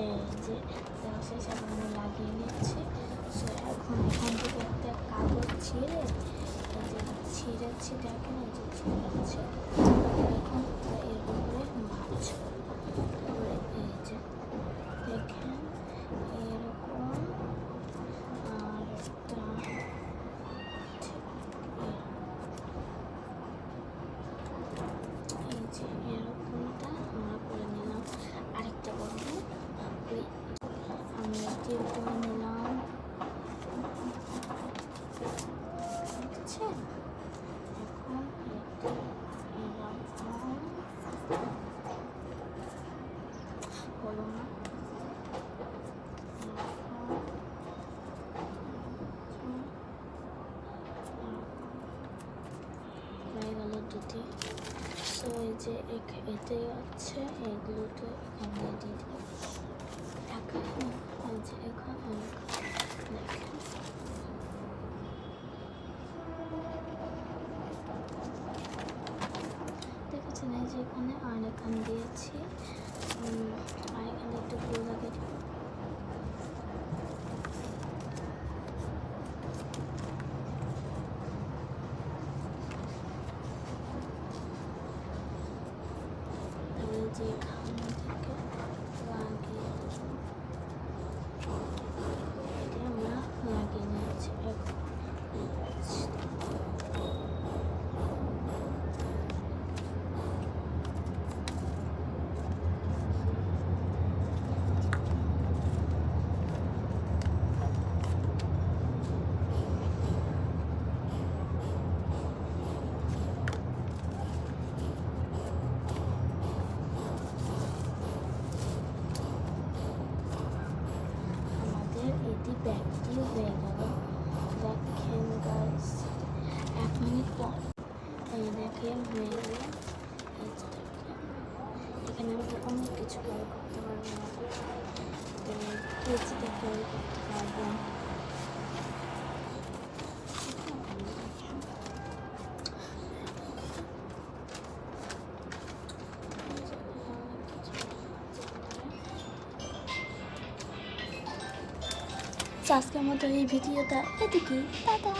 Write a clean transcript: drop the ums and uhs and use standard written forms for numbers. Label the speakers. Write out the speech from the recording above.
Speaker 1: এই যে শেষ আমি লাগিয়ে নিচ্ছি। সো এখন এখান থেকে একটা কাগজ ছিঁড়ে এই যে ছিঁড়েছি, দেখেন এই যে ছিঁড়েছি। এখন এর উপরে ভাজবো। তারপরে এই যে দেখেন এরকম আর একটা এই যে এরকমটা আমরা করে নিলাম। আরেকটা করবো, আমি এটি করে নিলাম, দেখছেন? এখন হলো না, হয়ে গেল দুটি। সো এই যে এটাই হচ্ছে, এইগুলোকে এখানে দিয়ে দিই। এই যে এখানে দেখেন দেখেছেন, এই যে এখানে আর এখানে দিয়েছি, আর এখানে একটু ফুল লাগিয়ে দিব। তারপরে যে এখান থেকে লাগিয়ে এটা আমরা লাগিয়ে নিয়েছি। এটি ব্যাগটিও হয়ে গেল। দেখেন গাইস, 1 মিনিট পর এই দেখেন হয়ে গেল। এই যে দেখেন এখানে আমাদের অনেক কিছু কাজ করতে পারবো, কেজিতে তৈরি করতে পারবো। আজকের মতো এই ভিডিওটা এদিকে, টাটা।